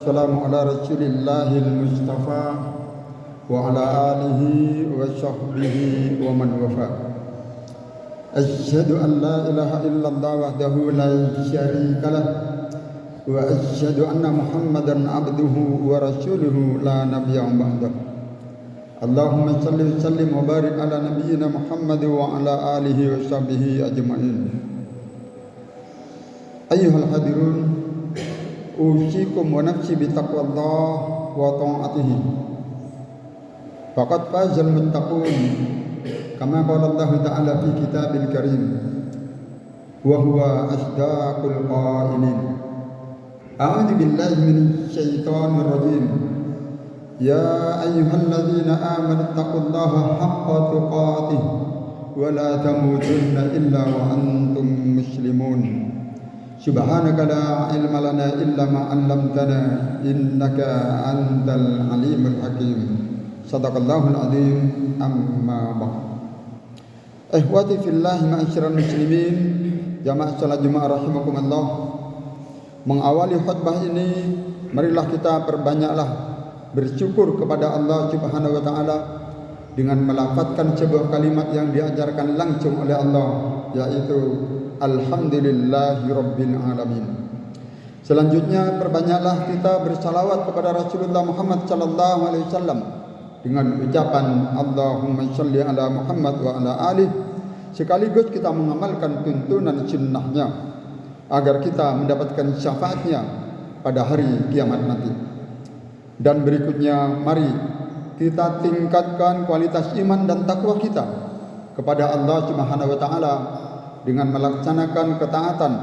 Assalamu ala rasulillahil mustafa wa ala alihi wa sahbihi wa man wafa. Asyhadu an la ilaha illallah wahdahu la syarika lah wa asyhadu anna Muhammadan abduhu wa rasuluhu la nabiyya ba'dahu. Allahumma salli wa sallim wa barik ala nabiyyina Muhammad wa ala alihi wa sahbihi ajma'in. Ayyuhal hadirun, usikum wa nafsi bitaqwallah wa ta'atihi. Faqad fazal muttaqun kama qala Allah Ta'ala fi kitabil karim wa huwa asdaqul qailin. A'udzu billahi minasy syaithanir rajim. Ya ayyuhalladzina amanu taqullaha haqqa tuqatih wa la tamutunna illa wa antum muslimun. Subhanaka la ilma lana illa ma 'allamtana innaka antal alimul hakim. Shadaqallahul azim. Amma ba'd. Ikhwati fillah ma'asyiral muslimin, jamaah salat Jumat rahimakumullah. Mengawali khutbah ini, marilah kita perbanyaklah bersyukur kepada Allah Subhanahu wa taala dengan melafazkan sebuah kalimat yang diajarkan langsung oleh Allah, yaitu Alhamdulillahi Rabbil Alamin. Selanjutnya perbanyaklah kita bersalawat kepada Rasulullah Muhammad sallallahu alaihi wasallam dengan ucapan Allahumma shalli ala Muhammad wa ala alih. Sekaligus kita mengamalkan tuntunan sunnahnya agar kita mendapatkan syafaatnya pada hari kiamat nanti. Dan berikutnya, mari kita tingkatkan kualitas iman dan takwa kita kepada Allah Subhanahu wa taala dengan melaksanakan ketaatan.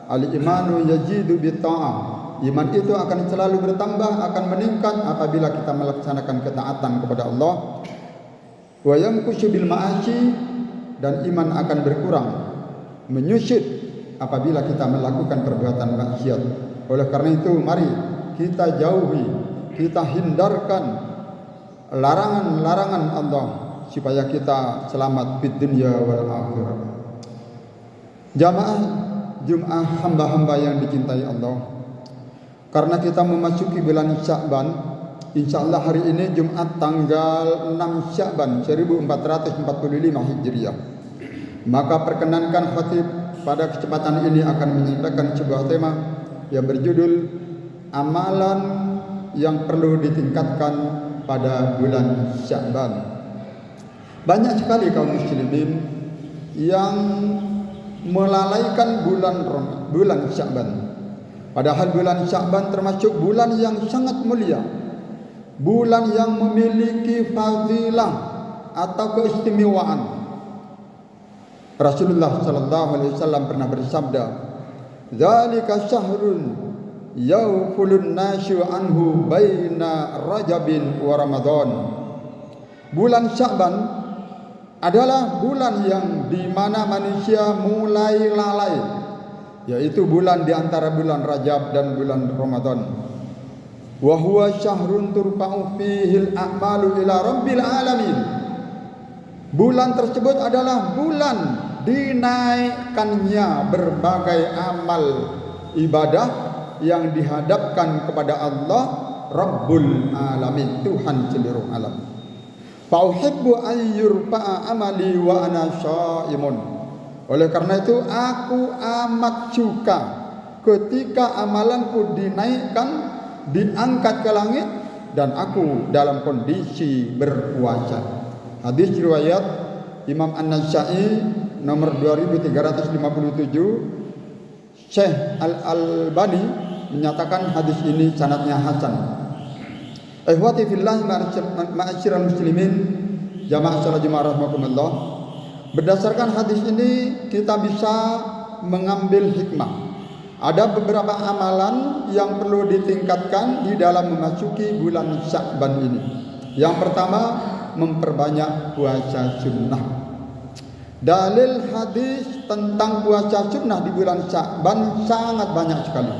Al-imanu yajidu bitta'ah. Iman itu akan selalu bertambah, akan meningkat apabila kita melaksanakan ketaatan kepada Allah. Wa yanqusu bil ma'asi, dan iman akan berkurang, menyusut apabila kita melakukan perbuatan maksiat. Oleh karena itu, mari kita jauhi, kita hindarkan larangan-larangan Allah supaya kita selamat di dunia wal akhirah. Jamaah Jumat hamba-hamba yang dicintai Allah, karena kita memasuki bulan Sya'ban, insyaallah hari ini Jumat tanggal 6 Sya'ban 1445 Hijriah. Maka perkenankan khatib pada kesempatan ini akan menyampaikan sebuah tema yang berjudul amalan yang perlu ditingkatkan pada bulan Sya'ban. Banyak sekali kaum muslimin yang melalaikan bulan Sya'ban. Padahal bulan Sya'ban termasuk bulan yang sangat mulia, bulan yang memiliki fadilah atau keistimewaan. Rasulullah sallallahu alaihi wasallam pernah bersabda, "Dzalika syahrun yawfulun nasyu anhu baina Rajabin wa Ramadan." Bulan Sya'ban adalah bulan yang di mana manusia mulai lalai, yaitu bulan di antara bulan Rajab dan bulan Ramadan. Wa huwa syahrun turfa'u fihi al-a'malu ila rabbil alamin. Bulan tersebut adalah bulan dinaikkannya berbagai amal ibadah yang dihadapkan kepada Allah Rabbul Alamin, Tuhan seluruh alam. Fauhibbu ayyurfa'a amali wa ana shaimun. Oleh karena itu aku amat suka ketika amalanku dinaikkan, diangkat ke langit, dan aku dalam kondisi berpuasa. Hadis riwayat Imam An-Nasa'i nomor 2357. Syekh Al-Albani menyatakan hadis ini sanadnya hasan. Ikhwati fillah ma'asyiral muslimin, jamaah salat Jumat rahimakumullah. Berdasarkan hadis ini kita bisa mengambil hikmah. Ada beberapa amalan yang perlu ditingkatkan di dalam memasuki bulan Sya'ban ini. Yang pertama, memperbanyak puasa sunnah. Dalil hadis tentang puasa sunnah di bulan Sya'ban sangat banyak sekali.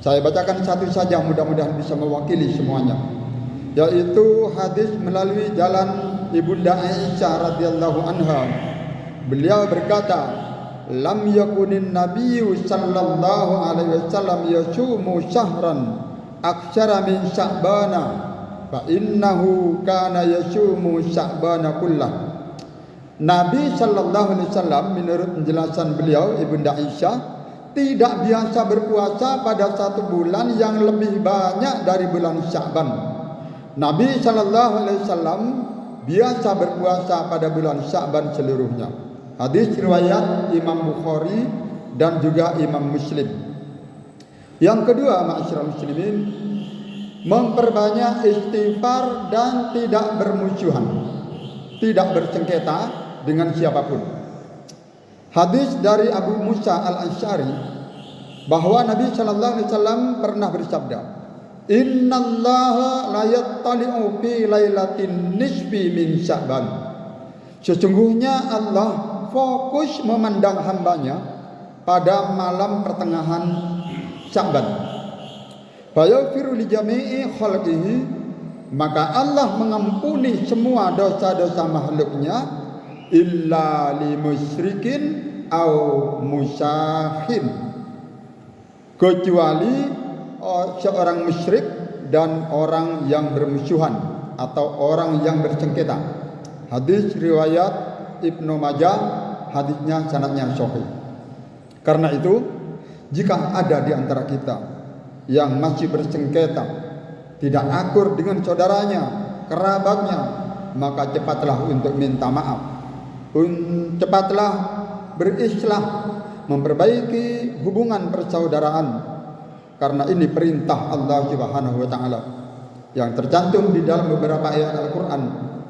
Saya bacakan satu saja, mudah-mudahan bisa mewakili semuanya, yaitu hadis melalui jalan Ibunda Aisyah radhiyallahu anha. Beliau berkata, lam yakunin nabiyyu sallallahu alaihi wasallam yasumu syahran aktsara min Sya'bana fa innahu kana yasumu Sya'bana kullah. Nabi sallallahu alaihi wasallam menurut penjelasan beliau Ibunda Aisyah tidak biasa berpuasa pada satu bulan yang lebih banyak dari bulan Sya'ban. Nabi sallallahu alaihi wasallam biasa berpuasa pada bulan Sya'ban seluruhnya. Hadis riwayat Imam Bukhari dan juga Imam Muslim. Yang kedua, ma'asyiral muslimin, memperbanyak istighfar dan tidak bermusuhan, tidak bersengketa dengan siapapun. Hadis dari Abu Musa al-Asy'ari bahwa Nabi sallallahu alaihi wasallam pernah bersabda, "Innallaha la yattali'u fi lailatin nisfi min Sya'ban." Sesungguhnya Allah fokus memandang hambanya pada malam pertengahan Sya'ban. Fayaghfiru li jami'i khalqihi, maka Allah mengampuni semua dosa-dosa makhluknya illa li musyrikin au musyahin, kecuali seorang musyrik dan orang yang bermusuhan atau orang yang bersengketa. Hadis riwayat Ibnu Majah, hadisnya sanadnya sahih. Karena itu, jika ada di antara kita yang masih bersengketa, tidak akur dengan saudaranya, kerabatnya, maka cepatlah untuk minta maaf. Cepatlah berislah, memperbaiki hubungan persaudaraan, karena ini perintah Allah Subhanahu wa taala yang tercantum di dalam beberapa ayat Al-Qur'an.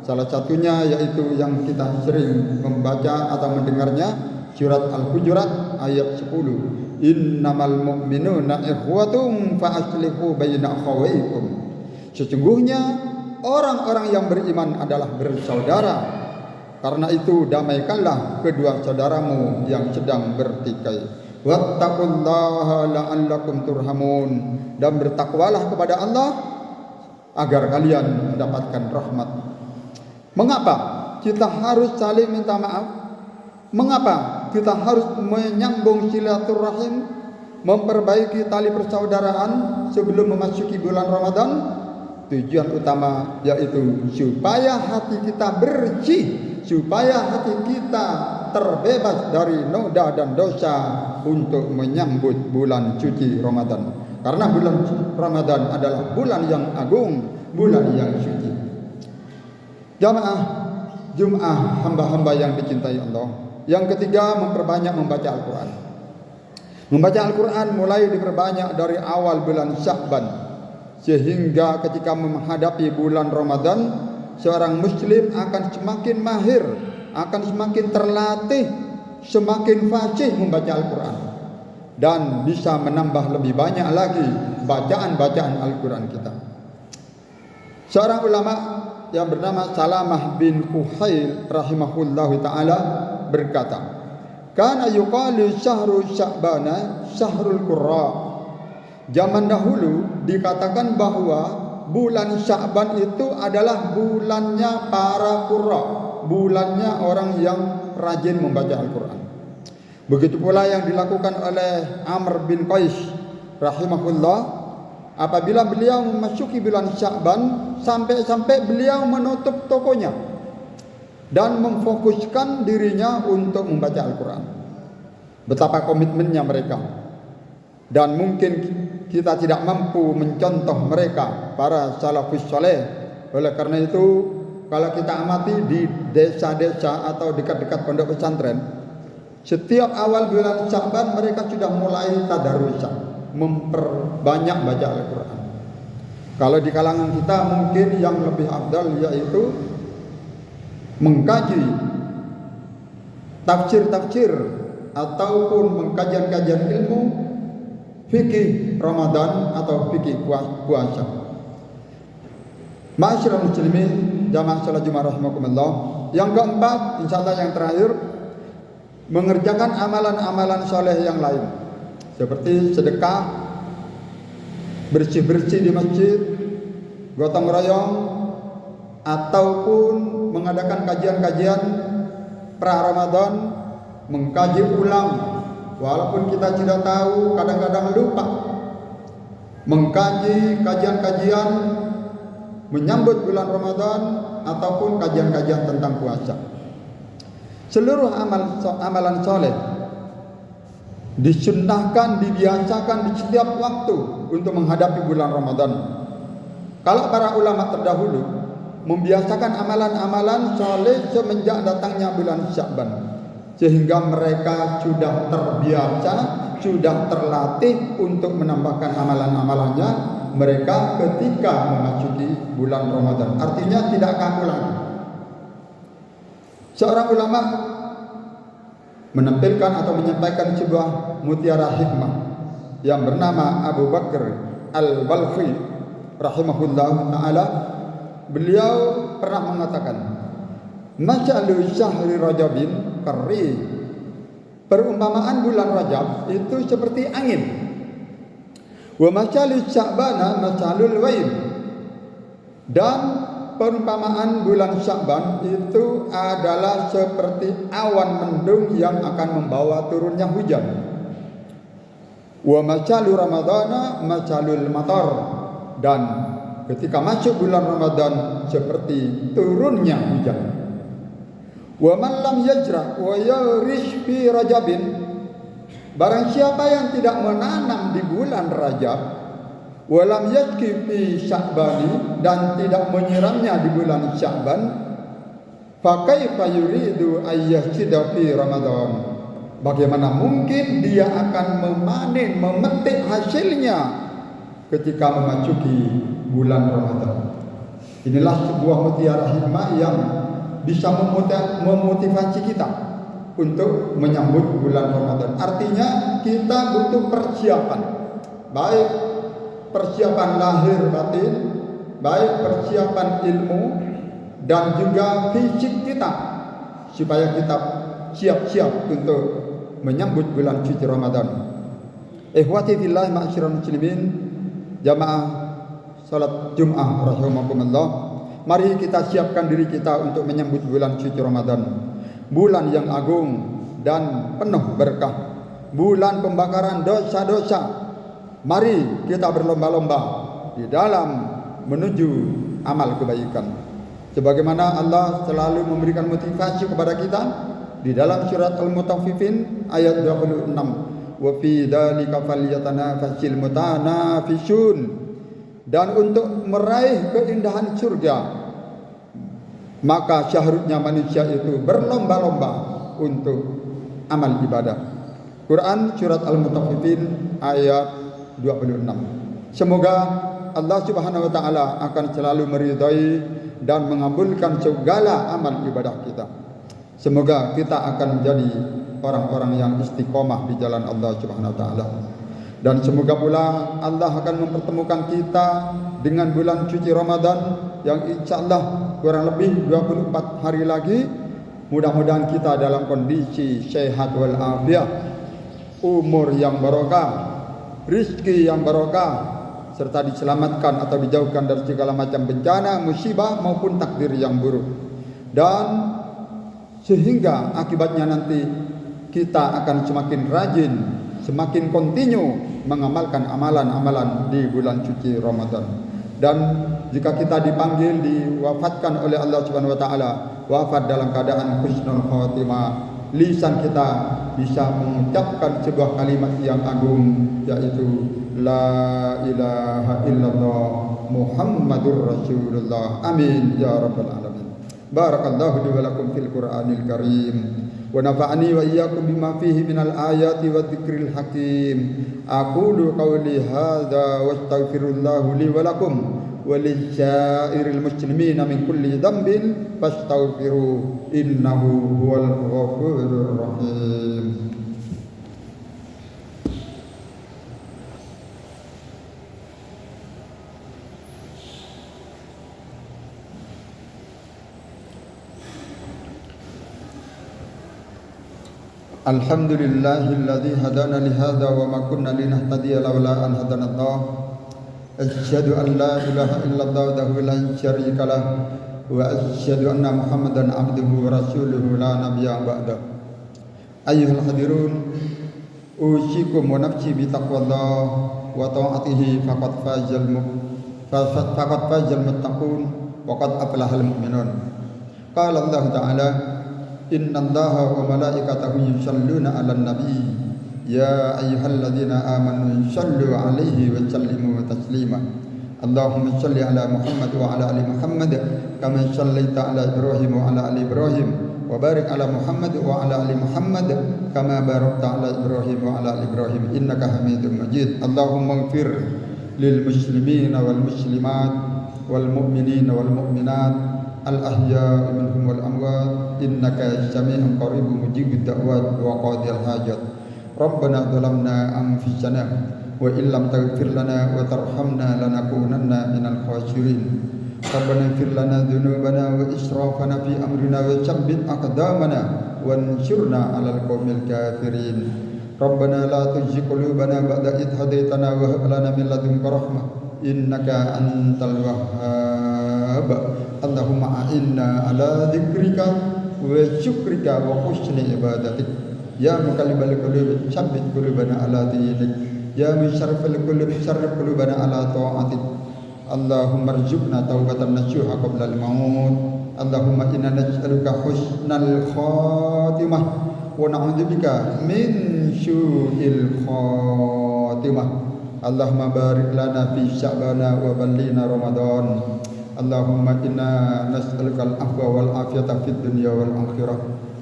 Salah satunya yaitu yang kita sering membaca atau mendengarnya, surat Al-Hujurat ayat 10. Innamal mu'minuna ikhwatum fa aslihu baina akhawaykum. Sesungguhnya orang-orang yang beriman adalah bersaudara. Karena itu damaikanlah kedua saudaramu yang sedang bertikai. Wattaqullaha la'allakum turhamun, dan bertakwalah kepada Allah agar kalian mendapatkan rahmat. Mengapa kita harus saling minta maaf? Mengapa kita harus menyambung silaturahim, memperbaiki tali persaudaraan sebelum memasuki bulan Ramadan? Tujuan utama yaitu supaya hati kita bersih, supaya hati kita terbebas dari noda dan dosa untuk menyambut bulan suci Ramadan. Karena bulan Ramadan adalah bulan yang agung, bulan yang suci. Jamaah Jum'ah, hamba-hamba yang dicintai Allah. Yang ketiga, memperbanyak membaca Al-Quran. Membaca Al-Quran mulai diperbanyak dari awal bulan Sya'ban, sehingga ketika menghadapi bulan Ramadan, seorang muslim akan semakin mahir, akan semakin terlatih, semakin fasih membaca Al-Quran, dan bisa menambah lebih banyak lagi bacaan-bacaan Al-Quran kita. Seorang ulama yang bernama Salamah bin Kuhail rahimahullahu ta'ala berkata, kana yuqalu syahru sya'bana syahrul qurra. Zaman dahulu dikatakan bahwa bulan Sya'ban itu adalah bulannya para qurra, bulannya orang yang rajin membaca Al-Quran. Begitu pula yang dilakukan oleh Amr bin Qais rahimahullah, apabila beliau memasuki bulan Sya'ban, sampai-sampai beliau menutup tokonya dan memfokuskan dirinya untuk membaca Al-Quran. Betapa komitmennya mereka. Dan mungkin kita tidak mampu mencontoh mereka, para salafus saleh. Oleh karena itu, kalau kita amati di desa-desa atau dekat-dekat pondok pesantren, setiap awal bulan Sya'ban mereka sudah mulai tadarusan, memperbanyak baca Al-Quran. Kalau di kalangan kita mungkin yang lebih afdal yaitu mengkaji tafsir-tafsir ataupun mengkajian-kajian ilmu fikih Ramadan atau fikih puasa. Ma'asyiral muslimin, jamaah salat Jumat rahimakumullah. Yang keempat, insyaallah yang terakhir, mengerjakan amalan-amalan soleh yang lain, seperti sedekah, bersih-bersih di masjid, gotong royong, ataupun mengadakan kajian-kajian pra-Ramadan, mengkaji ulang. Walaupun kita tidak tahu, kadang-kadang lupa. mengkaji kajian-kajian menyambut bulan Ramadan ataupun kajian-kajian tentang puasa. Seluruh amalan soleh disunnahkan, dibiasakan di setiap waktu untuk menghadapi bulan Ramadan. Kalau para ulama terdahulu membiasakan amalan-amalan soleh semenjak datangnya bulan Sya'ban, sehingga mereka sudah terbiasa, sudah terlatih untuk menambahkan amalan-amalannya mereka ketika memasuki bulan Ramadan. Artinya tidak kaku lagi. Seorang ulama menampilkan atau menyampaikan sebuah mutiara hikmah yang bernama Abu Bakar Al-Balkhi rahimahullah ta'ala. Beliau pernah mengatakan, Mas'alu syahri Rajabin karri, perumpamaan bulan Rajab itu seperti angin. Wa mas'alu Sya'bana mas'alul waib, dan perumpamaan bulan Sya'ban itu adalah seperti awan mendung yang akan membawa turunnya hujan. Wa mas'alu Ramadana mas'alul matar, dan ketika masuk bulan Ramadan seperti turunnya hujan. Wa man lam yajra wa yarish fi Rajabin, barang siapa yang tidak menanam di bulan Rajab, wa lam yasqi fi Sya'bani, dan tidak menyiramnya di bulan Sya'ban, fa kaifa yuridu ayyasida fi Ramadan, bagaimana mungkin dia akan memanen, memetik hasilnya ketika memasuki bulan Ramadan. Inilah sebuah mutiara hikmah yang bisa memotivasi kita untuk menyambut bulan Ramadan. Artinya kita butuh persiapan, baik persiapan lahir batin, baik persiapan ilmu, dan juga fisik kita, supaya kita siap-siap untuk menyambut bulan suci Ramadan. Ikhwati fillah ma'asyiral muslimin, jamaah salat Jum'ah rahimakumullah. Mari kita siapkan diri kita untuk menyambut bulan suci Ramadan, bulan yang agung dan penuh berkah, bulan pembakaran dosa-dosa. Mari kita berlomba-lomba di dalam menuju amal kebaikan, sebagaimana Allah selalu memberikan motivasi kepada kita di dalam surat Al-Mutaffifin ayat 26, wa fi dzalika falyatanafasil mutanafisun, dan untuk meraih keindahan surga maka syahrutnya manusia itu berlomba-lomba untuk amal ibadah. Quran surat Al-Mutaffifin ayat 26. Semoga Allah Subhanahu wa taala akan selalu meridai dan mengabulkan segala amal ibadah kita. Semoga kita akan menjadi orang-orang yang istiqomah di jalan Allah Subhanahu wa taala. Dan semoga pula Allah akan mempertemukan kita dengan bulan suci Ramadan yang insyaallah kurang lebih 24 hari lagi. Mudah-mudahan kita dalam kondisi sehat wal afiat, umur yang barokah, rizki yang barokah, serta diselamatkan atau dijauhkan dari segala macam bencana, musibah maupun takdir yang buruk. Dan sehingga akibatnya nanti kita akan semakin rajin, semakin kontinu mengamalkan amalan-amalan di bulan suci Ramadan. Dan jika kita dipanggil, diwafatkan oleh Allah Subhanahu wa taala, wafat dalam keadaan husnul khatimah, lisan kita bisa mengucapkan sebuah kalimat yang agung, yaitu la ilaha illallah Muhammadur Rasulullah. Amin ya rabbal alamin. Barakallahu li wa lakum fil Qur'anil Karim, wa nafa'ani wa iyyakum bima fihi minal ayati wa dzikril hakim. Aqulu qawli hadza wa astaghfirullahu li wa lakum wa lisyairil muslimina min kulli dhanbin fastaghfiru innahu huwal ghafurur rahim. Alhamdulillahilladzi hadana li hadza wa ma kunna linahtadiya laula an hadana Allah. Asyhadu an la ilaha illallah wahdahu la syarika lah wa asyhadu anna Muhammadan abduhu wa rasuluhu la nabiyya ba'da. Ayyuhal hadirun usikum wa nafsi bi taqwallah wa ta'atihi faqad fazal muttaqun wa qad aflahal mu'minun. Qala Allah Ta'ala, innallaha wa malaikatahu yusalluna 'alan nabi ya ayyuhalladzina amanu sallu 'alaihi wa sallimu taslima. Allahumma salli ala Muhammad wa ala ali Muhammad kama sallaita ala Ibrahim wa ala ali Ibrahim wa barik ala Muhammad wa ala ali Muhammad kama barakta ala Ibrahim wa ala ali Ibrahim innaka Hamidum Majid. Allahumma ighfir lil muslimin wal muslimat wal mu'minin wal mu'minat al ahya'i minhum wal amwat innaka sami'un qaribun mujibud da'wat wa qadil hajat. Rabbana zalamna anfusana wa illam taghfir lana wa tarhamna lanakunanna minal khasirin. Rabbana ighfir lana dhunubana wa israfana fi amrina wa tsabbit aqdamana wansurna 'alal qaumil kafirin. Rabbana la tuzigh qulubana ba'da idh hadaytana wa hab lana min ladunka rahmah innaka antal wahhab. Allahumma a'inna 'ala dzikrika wa syukrika wa husni ibadatik. Ya muqallibal qulub tsabbit qulubana 'ala dinik. Ya musyrifal qulub syarrif qulubana 'ala ta'atik. Allahumma rzuqna taubatan nasuha qabla al-maut. Allahumma inna nas'aluka husnal khatimah wa na'udzubika min su'il khatimah. Allahumma barik lana fi sya'bana wa ballina Ramadan. Allahumma inna nas'aluka al-afwa wal afiyata fid dunya wal akhirah.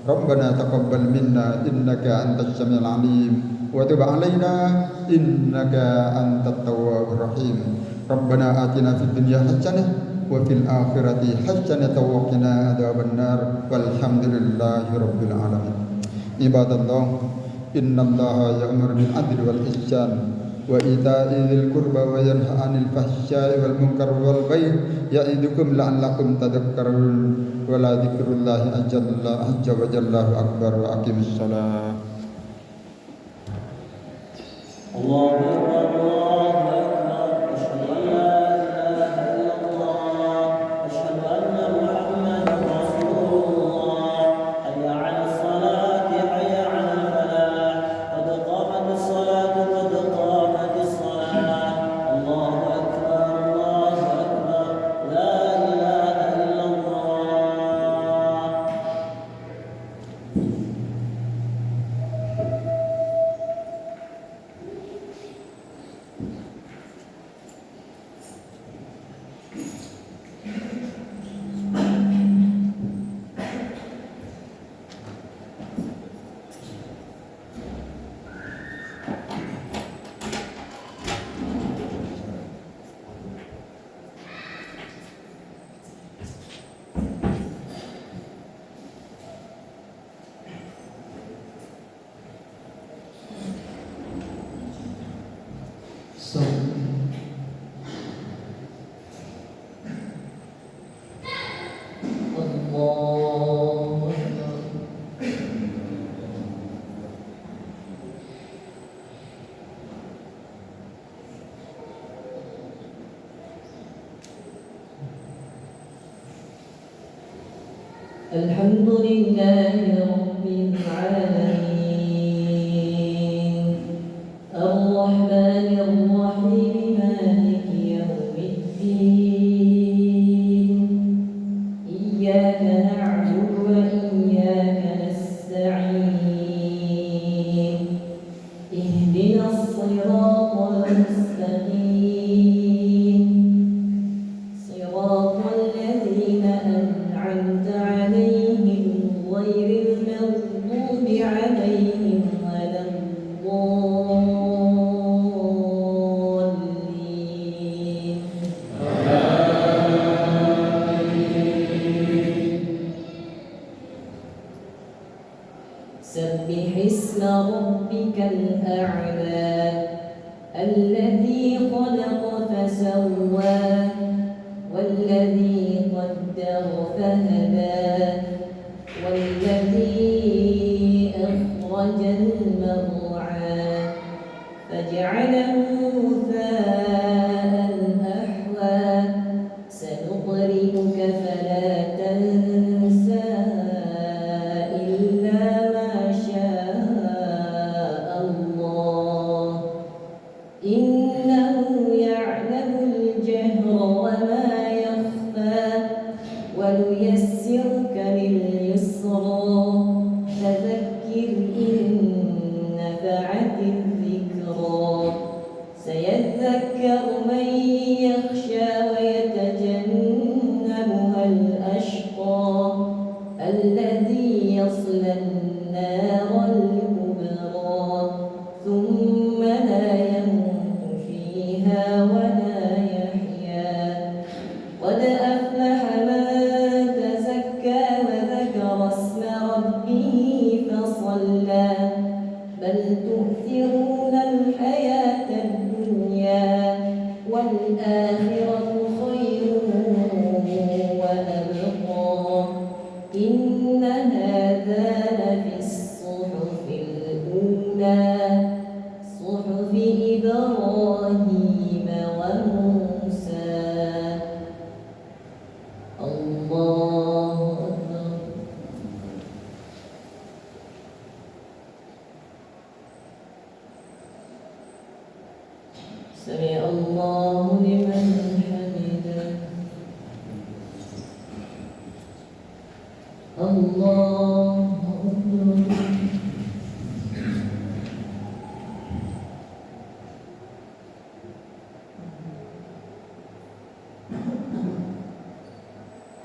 Rabbana taqabbal minna innaka antas samiul alim wa tub 'alaina innaka antat tawwabur rahim. Rabbana atina fid dunya hasanah wa fil akhirati hasanah wa qina adzabannar walhamdulillahi rabbil alamin. Ibadallah, innallaha ya'muru bil adli wal ihsan wa ita'i dzil qurba wa yanha 'anil fahsya'i wal munkar wal baghi ya'idukum la'allakum tadhakkarun. Wa la dzikrullahi azza wa jalla akbar wa aqimis shalah. Allahu akbar, Allahu akbar. Asyhadu an la ilaha illallah, asyhadu anna Muhammadar Rasulullah. Hayya 'alas salati, hayya 'alal falah. Qad qamatis salatu, qad qamatis salah. Allahu akbar, Allahu akbar. La ilaha illallah. Alhamdulillahi Rabbil Alamin Ar-Rahmanir Rahim Maliki Yawmiddin Iyyaka na'budu wa iyyaka nasta'in Ihdinas siratal mustaqim Siratal ladzina an'amta 'alaihim ghairil maghdubi 'alaihim waladdallin. سبح اسم ربك الأعلى الذي خلق فسوى والذي قدر فهدى والذي أخرج المرعى فجعله غثاء أحوى سنقرئك فلا تنسى إلا ما شاء الله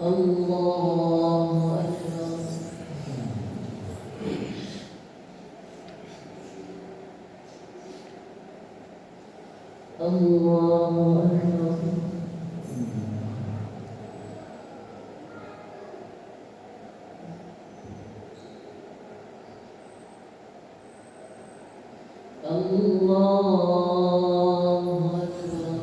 الله أكبر. الله أكبر. الله أكبر.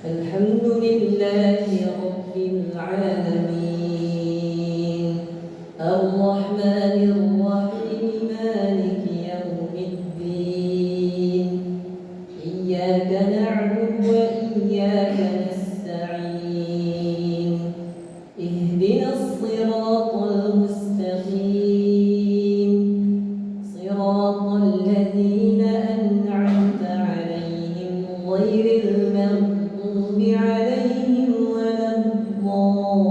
الحمد لله رب العالمين الرحمن الرحيم مالك يوم الدين إياك نعبد وإياك نستعين اهدنا الصراط المستقيم صراط الذين أنعمت عليهم غير المغضوب عليهم ولا الضالين.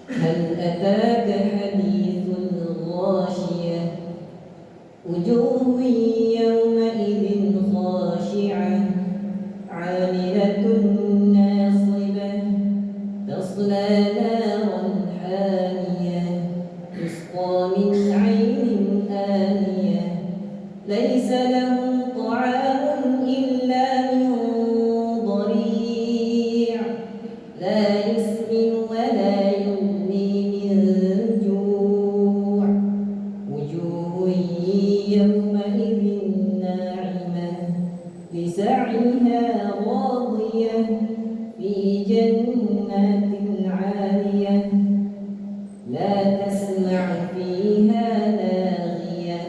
هل أتاك حديث الغاشية وجوه يومئذ خاشعة عاملة ناصبة تصلى نارا حامية تسقى من عين آنية ليس لهم طعام إلا من ضريع لا يسمن ولا يغني من جوع وجوه يومئذ ناعمة لسعيها راضية في جنات عالية لا تسمع فيها لاغية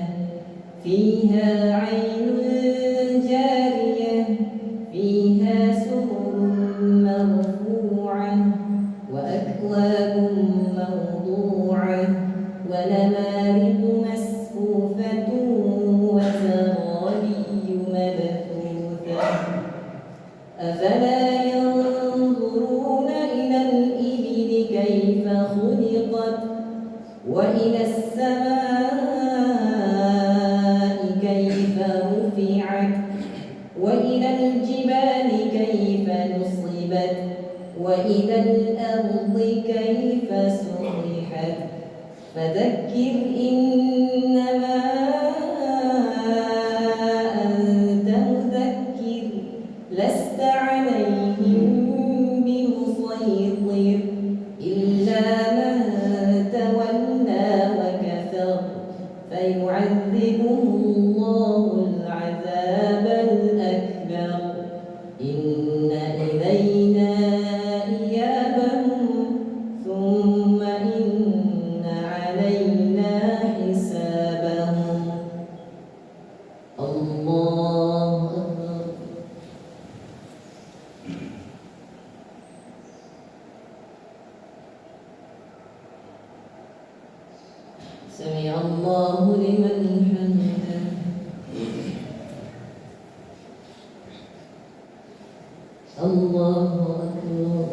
فيها عين جارية فيها سرر مرفوعة وأكواب موضوعة ونمارق مسفوفة وزرابي مبثوثة أفلا ينظرون إلى الإبل كيف خلقت وإلى السماء كيف رفعت وإلى الجبال كيف نصبت وإلى الأرض كيف سطحت فذكر إنما أنت مذكر لست عليهم بمسيطر إلا من تولى وكفر فيعذبه الله العذاب الأكبر إن إلينا إيابهم ثم إن علينا حسابهم. الله أكبر. سمع الله لمن حمده. الله أكبر.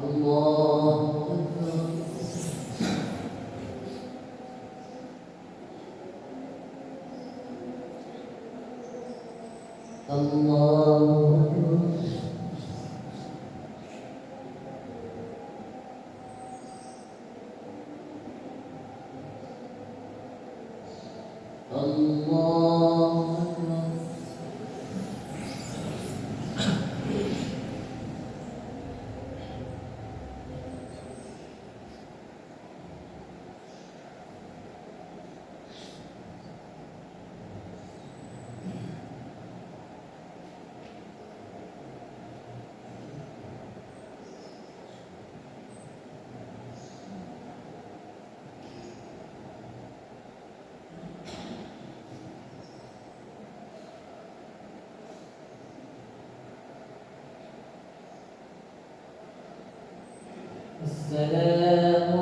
الله أكبر. الله أكبر. الله أكبر. السلام